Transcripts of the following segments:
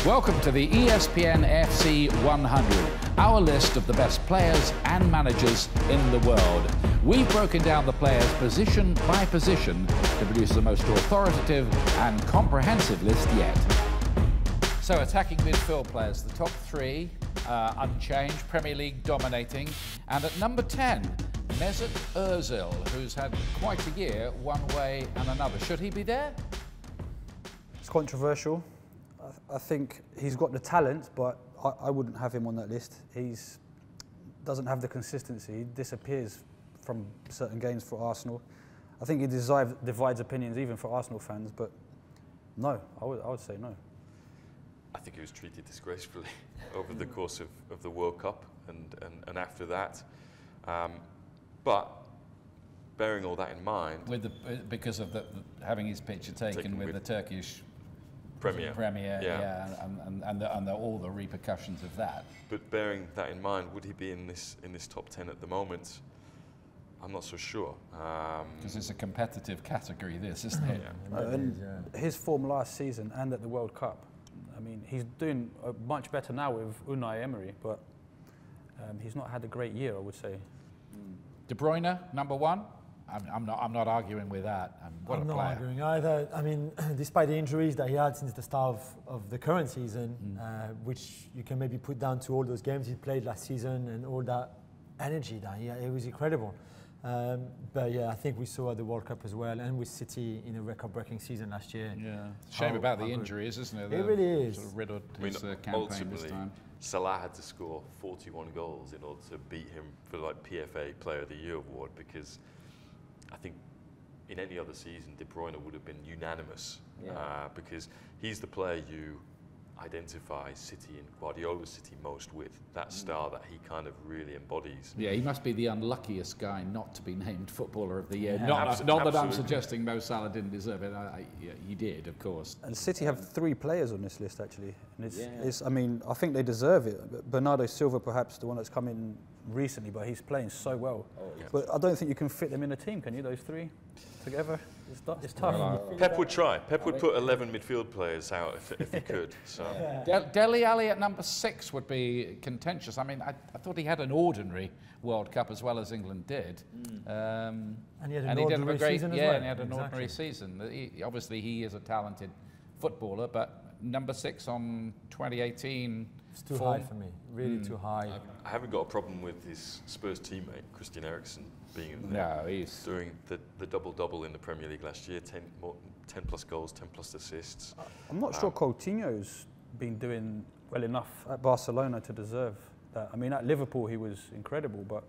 Welcome to the ESPN FC 100, our list of the best players and managers in the world. We've broken down the players position by position to produce the most authoritative and comprehensive list yet. So attacking midfield players, the top three unchanged, Premier League dominating, and at number 10, Mesut Ozil, who's had quite a year one way and another. Should he be there? It's controversial. I think he's got the talent, but I wouldn't have him on that list. He doesn't have the consistency. He disappears from certain games for Arsenal. I think he divides opinions even for Arsenal fans, but no, I would say no. I think he was treated disgracefully over the course of the World Cup and after that. But bearing all that in mind, because of having his picture taken with the Turkish Premier, and all the repercussions of that. But bearing that in mind, would he be in this top 10 at the moment? I'm not so sure. Because it's a competitive category, this, isn't it? His form last season and at the World Cup, I mean, he's doing much better now with Unai Emery, but he's not had a great year, I would say. De Bruyne, number one. I'm not arguing with that. What a player. I'm not arguing either. I mean, despite the injuries that he had since the start of the current season, which you can maybe put down to all those games he played last season and all that energy that it was incredible. But yeah, I think we saw at the World Cup as well, and with City in a record-breaking season last year. Yeah, shame about the injuries, isn't it? It really is. Sort of riddled his campaign this time. Salah had to score 41 goals in order to beat him for like PFA Player of the Year award, because I think in any other season, De Bruyne would have been unanimous, because he's the player you identify City and Guardiola's City most with, that style that he kind of really embodies. Yeah, he must be the unluckiest guy not to be named Footballer of the Year. Yeah. Not that I'm suggesting Mo Salah didn't deserve it. He did, of course. And City have 3 players on this list, actually. And I mean, I think they deserve it. Bernardo Silva, perhaps the one that's come in recently, but he's playing so well. But I don't think you can fit them in a team, can you, those 3 together? It's tough. Pep would try. Pep would put 11 midfield players out if he could. So. Dele Alli at number 6 would be contentious. I mean, I thought he had an ordinary World Cup as well as England did. And he had an ordinary season as well. And he had an ordinary season. Obviously, he is a talented footballer, but number 6 on 2018. It's too high for me, really too high. I haven't got a problem with his Spurs teammate, Christian Eriksen, being in there. No, he's doing the double-double in the Premier League last year, 10 plus goals, 10 plus assists. I'm not sure Coutinho's been doing well enough at Barcelona to deserve that. I mean, at Liverpool he was incredible, but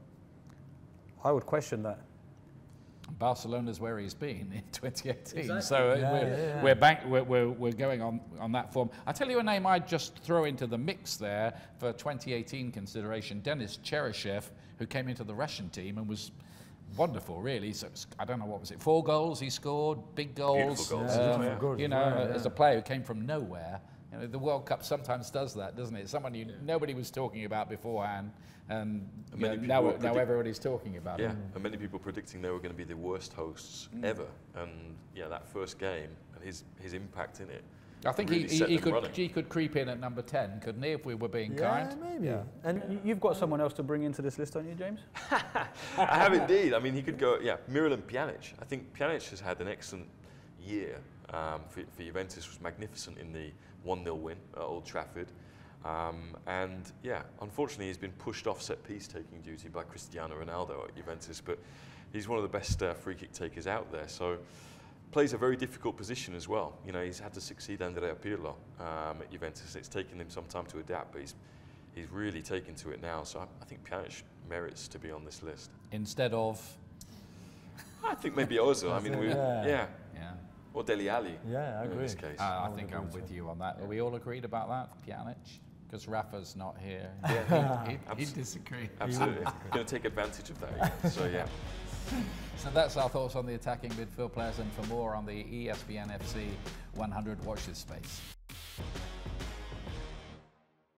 I would question that. Barcelona's where he's been in 2018, Exactly. So we're going on that form. I tell you a name I'd just throw into the mix there for 2018 consideration: Denis Cheryshev, who came into the Russian team and was wonderful, really. So I don't know, what was it, 4 goals he scored, big goals. Beautiful goals. You know, as a player who came from nowhere. You know, the World Cup sometimes does that, doesn't it? Someone nobody was talking about beforehand, and now everybody's talking about it. And many people predicting they were going to be the worst hosts ever. And yeah, that first game and his impact in it. I think really he could creep in at number 10, couldn't he, if we were being kind? Maybe. Yeah. And you've got someone else to bring into this list, don't you, James? I have indeed. I mean, he could go. Yeah, Miralem Pjanic. I think Pjanic has had an excellent year. For Juventus, was magnificent in the 1-0 win at Old Trafford. And yeah, unfortunately he's been pushed off set piece taking duty by Cristiano Ronaldo at Juventus, but he's one of the best free kick takers out there, so plays a very difficult position as well. You know, he's had to succeed Andrea Pirlo at Juventus. It's taken him some time to adapt, but he's really taken to it now, so I think Pjanic merits to be on this list. Instead of? I think maybe Ozil. I mean, yeah. Or Dele Alli. Yeah, I agree. In this case. I think I'm with you on that. Are we all agreed about that, Pjanic? Because Rafa's not here. He'd disagree. Absolutely. Going to take advantage of that. So yeah. So that's our thoughts on the attacking midfield players, and for more on the ESPN FC 100, watch this space.